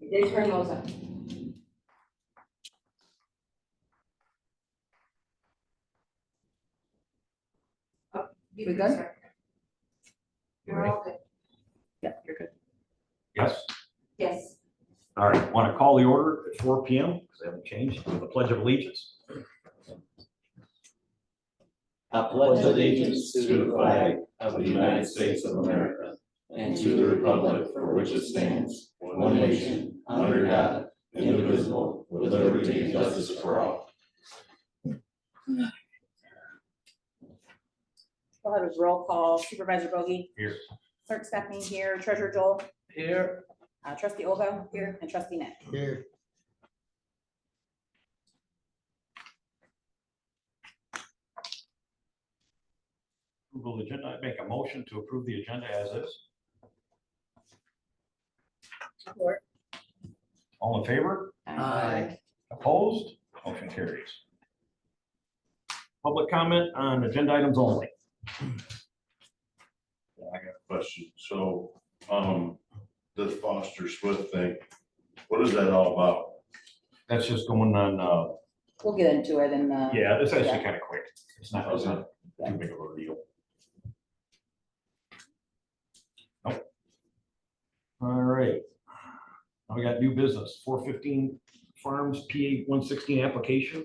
We did turn those up. We good? You're all good. Yeah, you're good. Yes. Yes. All right. Want to call the order at 4 p.m. because they haven't changed with the Pledge of Allegiance. I pledge allegiance to the flag of the United States of America and to the republic for which it stands, one nation, under God, indivisible, with liberty and justice for all. We'll have a roll call. Supervisor Bogey. Here. Clerk Stephanie here. Treasurer Joel. Here. Trustee Olga here. And Trustee Nick. Here. Approval of the agenda. I make a motion to approve the agenda as is. Support. All in favor? Aye. Opposed? Motion carries. Public comment on agenda items only. I got a question. So, this Foster Swift thing, what is that all about? That's just going on, We'll get into it in the. yeah, it's actually Yeah. kind of quick. It's not too big of a deal. Nope. All right. Now we got new business, 415 Farms PA 116 application.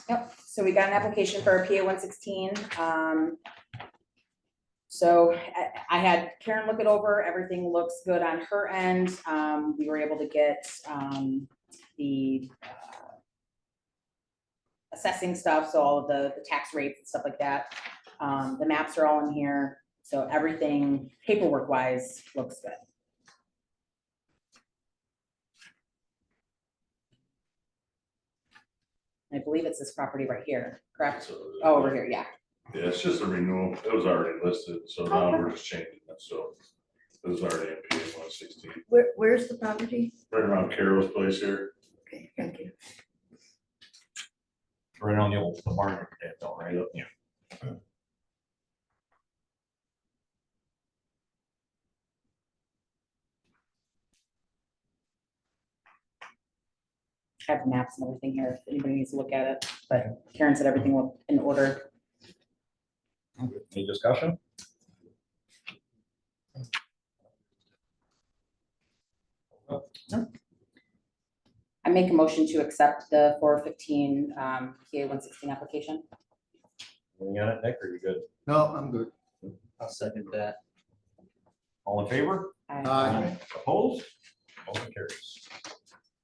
Yep, so we got an application for a PA 116. So I had Karen look it over, everything looks good on her end. We were able to get the assessing stuff, so all of the tax rates and stuff like that. The maps are all in here, so everything paperwork wise looks good. I believe it's this property right here, correct? So, Oh, over here, yeah. Yeah, it's just a renewal. It was already listed, so now we're just changing it. So it was already in PA 116. Where's the property? Right around Carol's place here. Okay, thank you. Right on the old the barn, though, right? Yeah. I have maps and everything here, if anybody needs to look at it, but Karen said everything looked in order. Any discussion? I make a motion to accept the 415 PA 116 application. Anything on it, Nick, or you good? No, I'm good. I'll second that. All in favor? Aye. Opposed? Motion carries.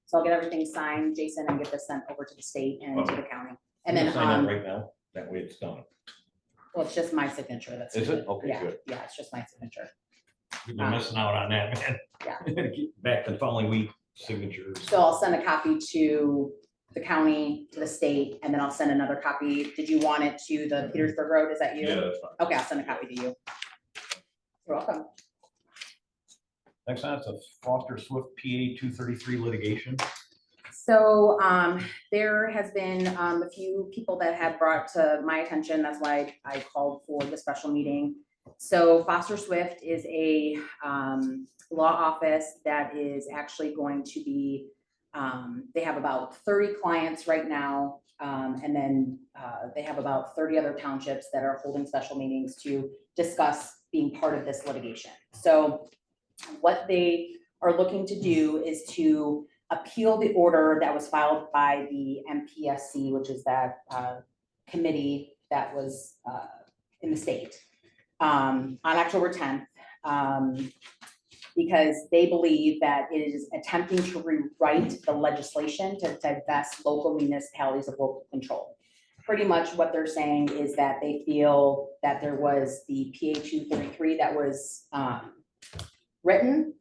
So I'll get everything signed, Jason, and get this sent over to the state and to the county. And then, Sign that right now, that way it's done. well, it's just my signature. That's Is it? Okay, Yeah, good. yeah, it's just my signature. You've been missing out on that, man. Yeah. Keep back to the following week signatures. So I'll send a copy to the county, to the state, and then I'll send another copy. Did you want it to the Petersburg Road? Is that you? Yeah, that's fine. Okay, I'll send a copy to you. You're welcome. Next on, it's a Foster Swift PA 233 litigation. So there has been a few people that have brought to my attention. That's why I called for the special meeting. So Foster Swift is a law office that is actually going to be, they have about 30 clients right now. And then they have about 30 other townships that are holding special meetings to discuss being part of this litigation. So what they are looking to do is to appeal the order that was filed by the MPSC, which is that committee that was in the state on October 10th, because they believe that it is attempting to rewrite the legislation to divest local municipalities of local control. Pretty much what they're saying is that they feel that there was the PA 233 that was written,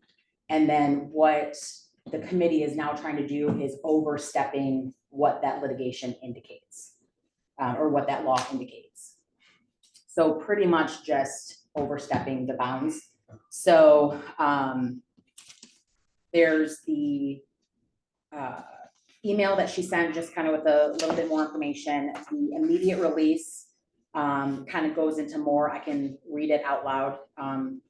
and then what the committee is now trying to do is overstepping what that litigation indicates, or what that law indicates. So pretty much just overstepping the bounds. So there's the email that she sent, just kind of with a little bit more information. The immediate release kind of goes into more. I can read it out loud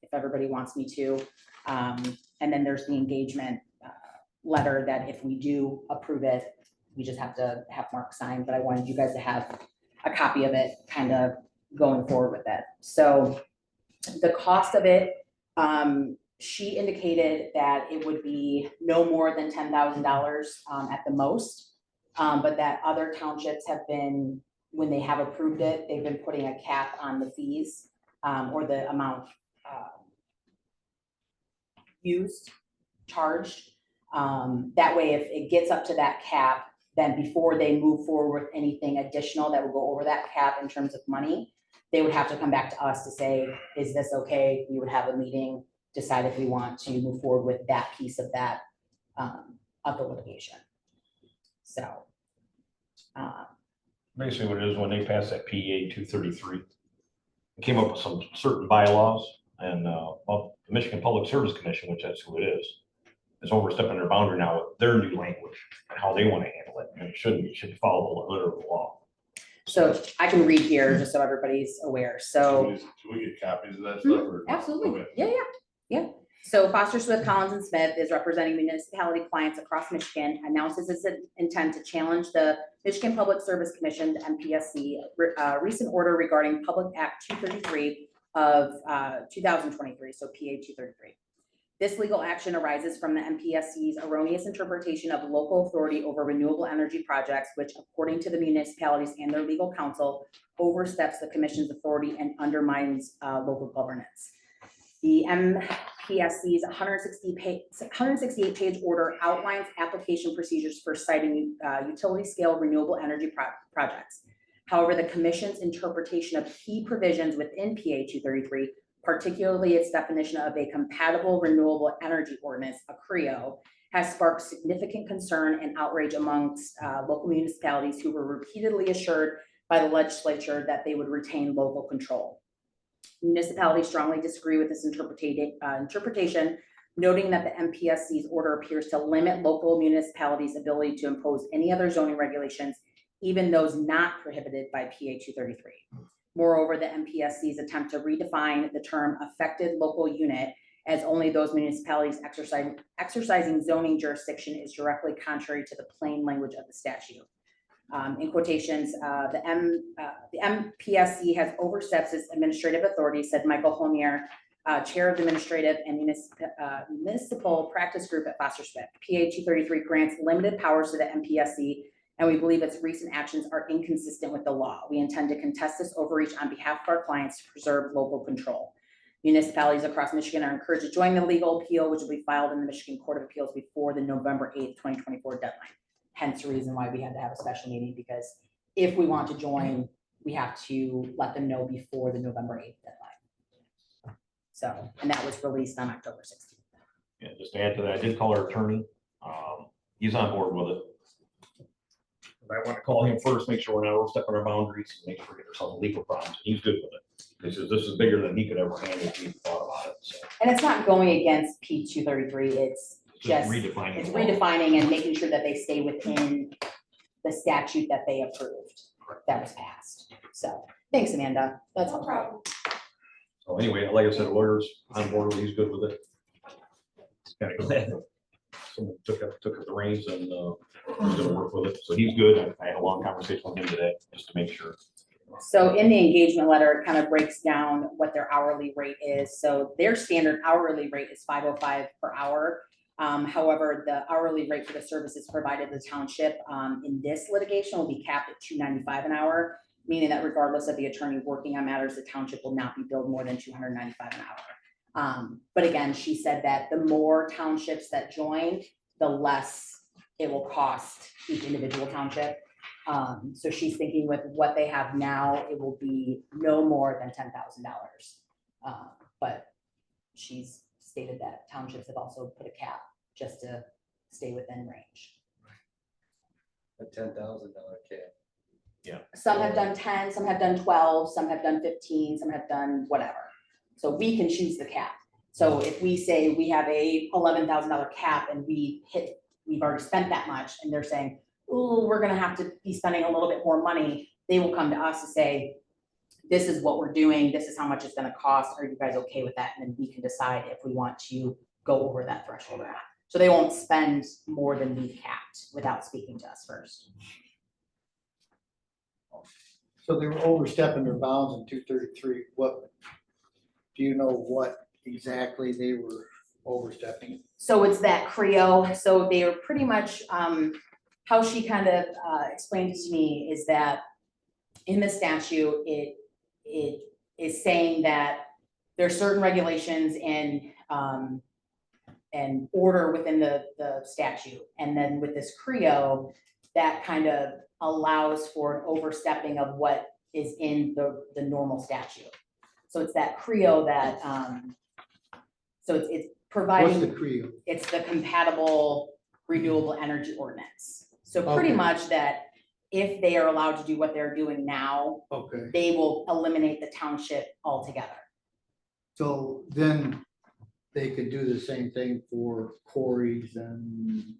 if everybody wants me to. And then there's the engagement letter that if we do approve it, we just have to have Mark sign, but I wanted you guys to have a copy of it kind of going forward with it. So the cost of it, she indicated that it would be no more than $10,000 at the most. But that other townships have been, when they have approved it, they've been putting a cap on the fees or the amount charged. That way, if it gets up to that cap, then before they move forward with anything additional that will go over that cap in terms of money, they would have to come back to us to say, is this okay? We would have a meeting, decide if we want to move forward with that piece of that, of the litigation. So. Basically what it is, when they passed that PA 233, it came up with some certain bylaws, and the Michigan Public Service Commission, which that's who it is overstepping their boundary now with their new language and how they want to handle it, and it should follow the letter of the law. So I can read here just so everybody's aware. So. Can we get copies of that stuff? Or- Absolutely. Okay. Yeah. So Foster, Swift, Collins, and Smith is representing municipality clients across Michigan, announces its intent to challenge the Michigan Public Service Commission, the MPSC, recent order regarding Public Act 233 of 2023, so PA 233. This legal action arises from the MPSC's erroneous interpretation of local authority over renewable energy projects, which, according to the municipalities and their legal counsel, oversteps the commission's authority and undermines local governance. The MPSC's 168-page order outlines application procedures for citing utility-scale renewable energy projects. However, the commission's interpretation of key provisions within PA 233, particularly its definition of a compatible renewable energy ordinance, a CREO, has sparked significant concern and outrage amongst local municipalities who were repeatedly assured by the legislature that they would retain local control. Municipalities strongly disagree with this interpretation, noting that the MPSC's order appears to limit local municipalities' ability to impose any other zoning regulations, even those not prohibited by PA 233. Moreover, the MPSC's attempt to redefine the term affected local unit as only those municipalities exercising zoning jurisdiction is directly contrary to the plain language of the statute. In quotations, the MPSC has overstepped its administrative authority, said Michael Holmier, chair of the administrative and municipal practice group at Foster Swift. PA 233 grants limited powers to the MPSC, and we believe its recent actions are inconsistent with the law. We intend to contest this overreach on behalf of our clients to preserve local control. Municipalities across Michigan are encouraged to join the legal appeal, which will be filed in the Michigan Court of Appeals before the November 8th, 2024 deadline. Hence the reason why we had to have a special meeting, because if we want to join, we have to let them know before the November 8th deadline. So, and that was released on October 16th. Yeah, just to add to that, I did call our attorney. He's on board with it. But I want to call him first, make sure we're not overstepping our boundaries, make sure we get ourselves legal problems. He's good with it. He says this is bigger than he could ever handle if he thought about it. So And it's not going against P 233. It's just redefining. it's redefining and making sure that they stay within the statute that they approved that was passed. So thanks, Amanda. That's No all. problem. So anyway, like I said, lawyers on board with it, he's good with it. Kind of glad someone took up the reins and he's gonna work with it. So he's good. I had a long conversation with him today just to make sure. So in the engagement letter, it kind of breaks down what their hourly rate is. So their standard hourly rate is $5.05 per hour. However, the hourly rate for the services provided to the township in this litigation will be capped at $295 an hour, meaning that regardless of the attorney working on matters, the township will not be billed more than $295 an hour. But again, she said that the more townships that join, the less it will cost each individual township. So she's thinking with what they have now, it will be no more than $10,000. But she's stated that townships have also put a cap just to stay within range. A $10,000 cap. Some have done 10, some have done 12, some have done 15, some have done whatever. So we can choose the cap. So if we say we have a $11,000 cap and we've already spent that much, and they're saying, oh, we're gonna have to be spending a little bit more money, they will come to us to say, this is what we're doing, this is how much it's gonna cost, are you guys okay with that? And then we can decide if we want to go over that threshold or not. So they won't spend more than we've capped without speaking to us first. So they were overstepping their bounds in 233. What, do you know what exactly they were overstepping? So it's that Creo, so they are pretty much, how she kind of explained it to me is that in the statute, it is saying that there are certain regulations and order within the statute. And then with this Creo, that kind of allows for an overstepping of what is in the normal statute. So it's that Creo that, so it's What's providing. the Creo? It's the compatible renewable energy ordinance. So pretty Okay. much that if they are allowed to do what they're doing now, Okay, they will eliminate the township altogether. so then they could do the same thing for quarries and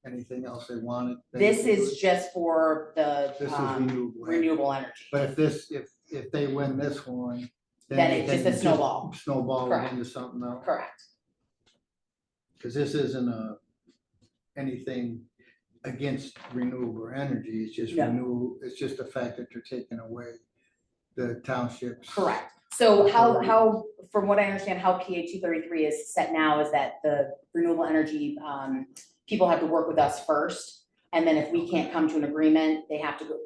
anything else they wanted? This is just for the This is renewable. renewable energy. But if they win this one. Then they it's just can a snowball. Snowball it Correct. into something else. Correct. Because this isn't anything against renewable energy, it's just No. it's just the fact that they're taking away the townships. Correct. So how, from what I understand, how PA 233 is set now is that the renewable energy, people have to work with us first. And then if we can't come to an agreement,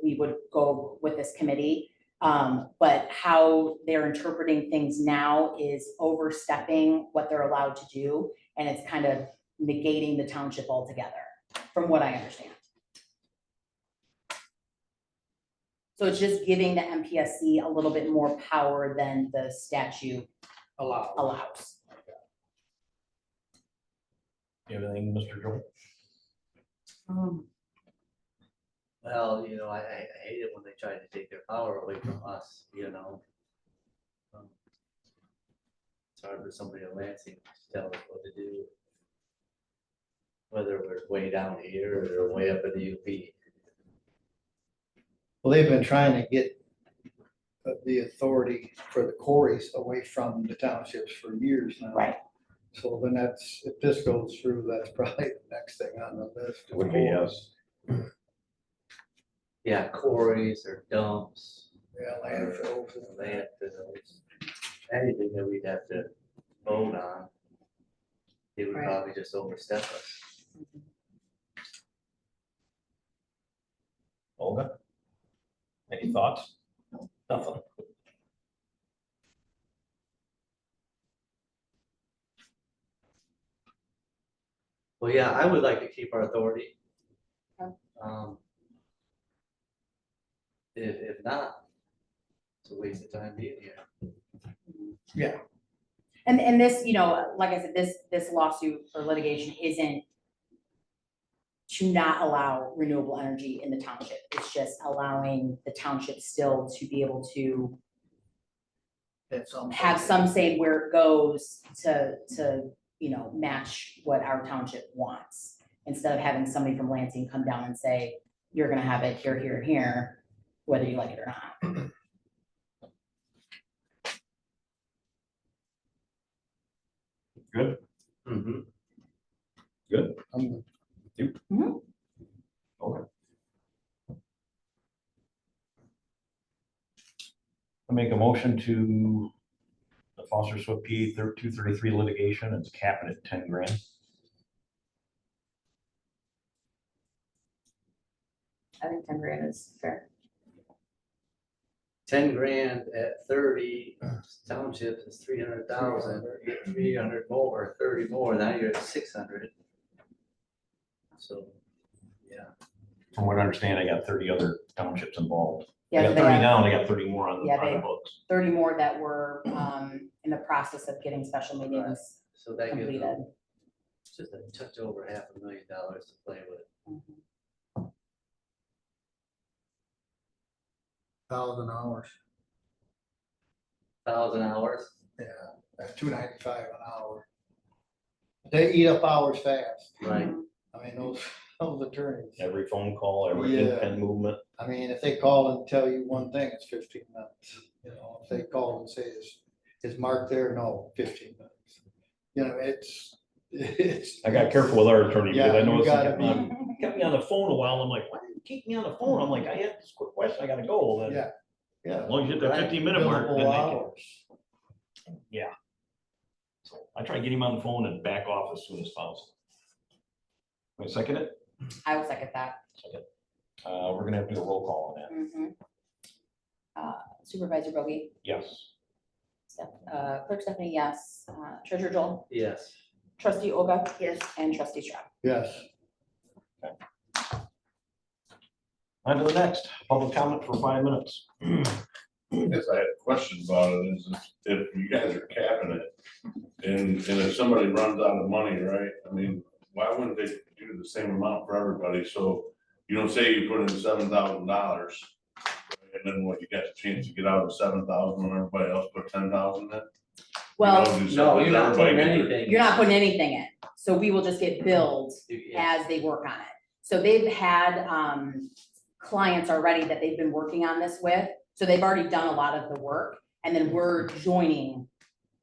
we would go with this committee. But how they're interpreting things now is overstepping what they're allowed to do. And it's kind of negating the township altogether, from what I understand. So it's just giving the MPSC a little bit more power than the statute allows. Everything, Mr. Joel? Well, I hate it when they try to take their power away from us, It's hard for somebody in Lansing to tell us what to do. Whether we're way down here or way up at the UP. Well, they've been trying to get the authority for the quarries away from the townships for years now. Right. So then if this goes through, that's probably the next thing on the list. Would be yes. Yeah, quarries or dumps. Yeah, landfills. Landfills, anything that we'd have to vote on. They would Right. probably just overstep us. Olga? Any thoughts? Nothing. Well, yeah, I would like to keep our authority. Okay. If not, it's a waste of time being here. Yeah, And this, like I said, this lawsuit or litigation isn't to not allow renewable energy in the township. It's just allowing the township still to be able to have some say where it goes to match what our township wants. Instead of having somebody from Lansing come down and say, you're gonna have it here, here, and here, whether you like it or not. Good? Mm-hmm. Good? I'm- Okay. I make a motion to the Foster Swift PA 233 litigation, it's capping at 10 grand. I think 10 grand is fair. 10 grand at 30 townships is 300,000, 300 more, 30 more, now you're at 600. So, yeah. From what I understand, I got 30 other townships involved. I Yeah, got they 30 have now, and I got 30 more on Yeah, the they- books. 30 more that were in the process of getting special meetings So that gives completed. them just a touch over $500,000 to play with. 1,000 hours. 1,000 hours. Yeah, that's $295 an hour. They eat up hours fast. Right. I mean, those attorneys. Every phone call, every Yeah. pen movement. I mean, if they call and tell you one thing, it's 15 minutes. If they call and say, is Mark there? No, 15 minutes. It's I got careful with our attorney because I Yeah, know you it's gotta kept me on the phone a while. I'm like, why did you keep me on the phone? I'm like, I have this quick question. I gotta go. Then Yeah, yeah. as long as you hit that 15-minute mark, then Billable they can. hours. Yeah. So I try to get him on the phone and back off as soon as possible. Wait, second it? I will second that. Second. We're gonna have to do a roll call on that. Mhm. Supervisor Bogey, Yes. Clerk Stephanie, yes. Treasurer Joel, Yes. Trustee Olga, Yes. and Trustee Stroud. Yes. On to the next, public comment for 5 minutes. Yes, I had a question about it, is if you guys are capping it, and if somebody runs out of money, right, I mean, why wouldn't they do the same amount for everybody, so, you know, say you put in $7,000, and then what, you got a chance to get out of 7,000 when everybody else put 10,000 in? Well, No, you're not putting anything. you're not putting anything in, so we will just get billed Yeah. as they work on it. So they've had clients already that they've been working on this with, so they've already done a lot of the work, and then we're joining.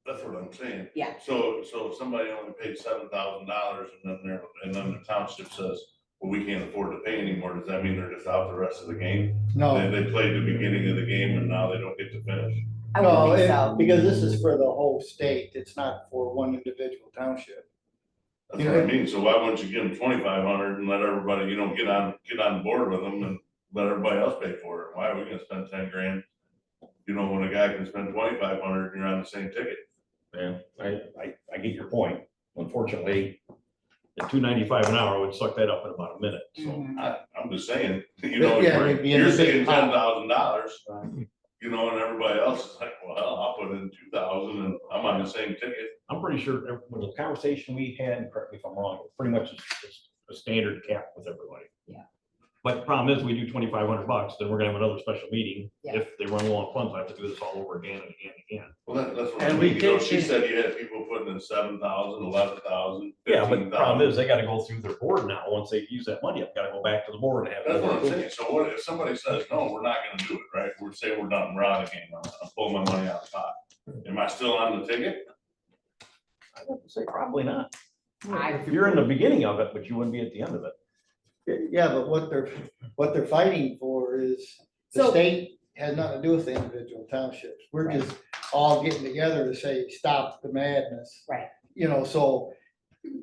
That's what I'm saying. Yeah. So if somebody only paid $7,000 and then the township says, well, we can't afford to pay anymore, does that mean they're just out the rest of the game? No, They played the beginning of the game and now they don't get to finish? I no, would think so. because this is for the whole state. It's not for one individual township. That's what I mean, so why wouldn't you give them 2,500 and let everybody, you know, get on board with them and let everybody else pay for it? Why are we gonna spend 10 grand? You know, when a guy can spend 2,500 and you're on the same ticket. Yeah, I get your point. Unfortunately, at $2.95 an hour would suck that up in about a minute, so. Mhm. I'm just saying, you know, Yeah, it'd be in you're the big saying pot. $10,000, you know, and everybody else is like, well, I'll put in 2,000 and I'm on the same ticket. I'm pretty sure with the conversation we had, and correct me if I'm wrong, it pretty much is a standard cap with everybody. Yeah. But the problem is, we do $2,500, then we're gonna have another special meeting. Yeah. If they run low on funds, I have to do this all over again and again and again. Well, that's what I And we mean, you know, take she this- said you had people putting in 7,000, 11,000, Yeah, but the 15,000. problem is, they gotta go through their board now. Once they use that money, I've gotta go back to the board and have. That's what I'm saying, so what if somebody says, no, we're not gonna do it, right, we're saying we're done, we're out of the game, I'm pulling my money out of the pot. Am I still on the ticket? I have to say, probably not. I- If you're in the beginning of it, but you wouldn't be at the end of it. Yeah, but what they're fighting for is the So- state has nothing to do with the individual townships. We're just all getting together to say, stop the madness. Right. You know, so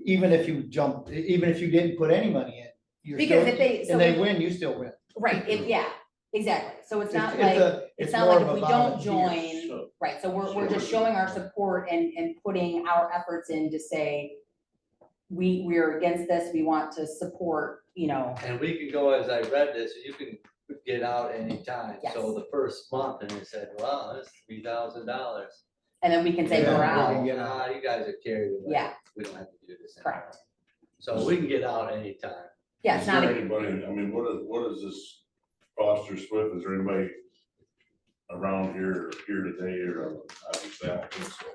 even if you didn't put any money in, you're Because still, if they, so and they if- win, you still win. right, yeah, exactly. So it's not It's like, a- it's it's not more like of if a we don't volunteer. join, right, so we're just showing our support and putting our efforts in to say, we're against this, we want to support, you know, And we can go, as I read this, you can get out anytime. Yes. So the first month, and they said, well, that's $3,000. and then we can say Yeah, we're we out. can get Nah, you guys are carried away. Yeah. We don't have to do this anymore. Correct. So we can get out anytime. Yeah, it's Is not, there a- anybody, I mean, what is this Foster Swift, is there anybody around here or here today, or obviously I don't think so,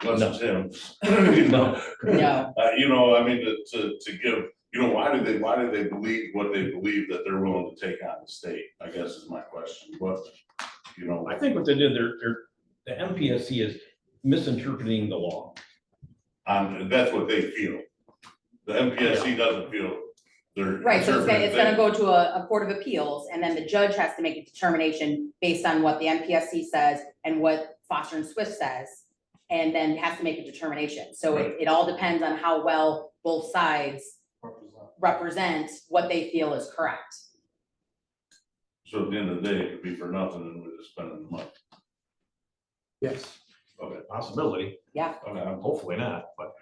but unless it's him. You know, no, you know, I mean, to give, you know, why do they believe what they believe that they're willing to take on the state, I guess is my question, what, you know. I think what they did, the MPSC is misinterpreting the law. That's what they feel. The MPSC doesn't feel they're. right, so it's gonna interpreting go to a court of appeals, and then the judge has to make a determination based on what the MPSC says and what Foster and Swift says, and then has to make a determination. So it all depends on how well both sides represent what they feel is correct. So at the end of the day, it could be for nothing and we're just spending the money. Yes. Okay. Possibility. Yeah. Hopefully not, but.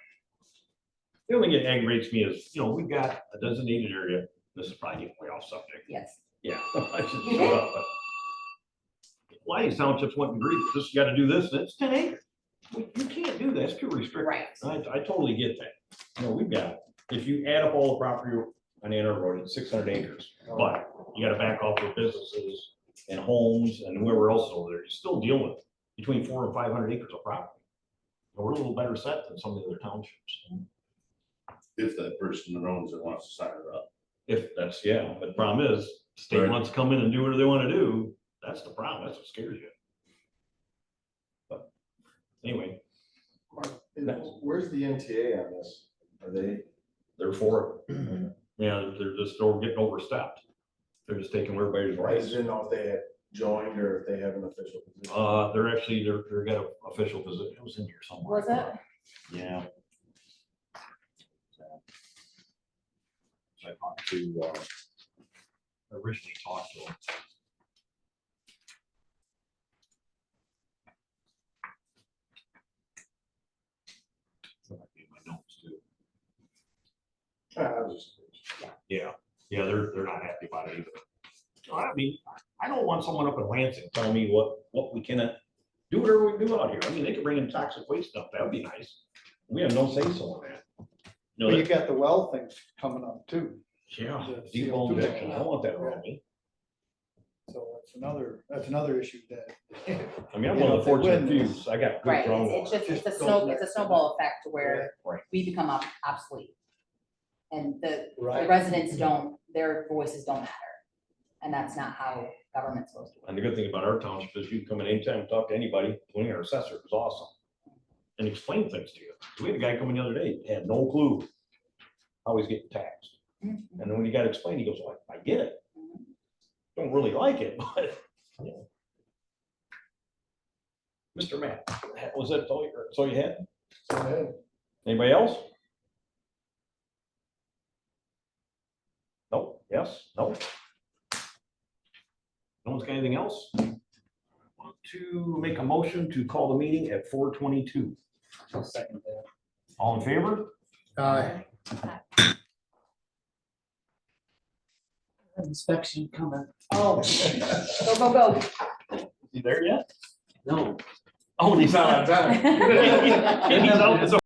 The only thing that aggravates me is, you know, we've got a designated area. This is probably getting way off subject. Yes. Yeah. I should shut up, but. A lot of these townships went and agreed, just you gotta do this, and it's 10 acres. Well, you can't do that, it's too restricted. Right. I totally get that. You know, we've got, if you add up all the property on Ann Arbor Road, it's 600 acres. But you gotta back off for businesses and homes and whoever else is over there. You're still dealing with between 400 and 500 acres of property. And we're a little better set than some of the other townships. If that person that owns it wants to sign it up. If that's, yeah, but the problem is, state Right. wants to come in and do whatever they wanna do. That's the problem. That's what scares you. But anyway, Where's the NTA on this? Are they? They're for it. Yeah, they're getting overstepped. They're just taking everybody's I rights. just didn't know if they had joined or if they have an official position. They're got an official position. It was in here somewhere. Was it? Yeah. I talked to, originally talked to him. That might be in my notes too. I was just. Yeah, they're not happy about it either. I mean, I don't want someone up in Lansing telling me what we cannot do, whatever we can do out here. I mean, they could bring in toxic waste stuff. That would be nice. We have no say so in that. You know, Well, you got the well things coming up too, yeah, the deep CO2 injection. I don't want that around me. so that's another issue that. I mean, I'm You one know, of the if they fortunate win few. this- I got good Right, groundwater. it's a Just it's a snowball effect to where Right. we become obsolete. And the Right. residents their voices don't matter. And that's not how government's supposed to work. And the good thing about our township is you can come in anytime, and talk to anybody, including our assessor, it was awesome. And explain things to you. We had a guy come in the other day, had no clue how he's getting taxed. And then when he got explained, he goes, well, I get it. Don't really like it, but, you know. Mr. Matt, was that all you had? Anybody else? No, yes, no? No one's got anything else? Want to make a motion to call the meeting at 4:22. I'll second that. All in favor? Inspection coming. Oh, go, go, You there yet? No. Oh, he's not on time. He's out the door.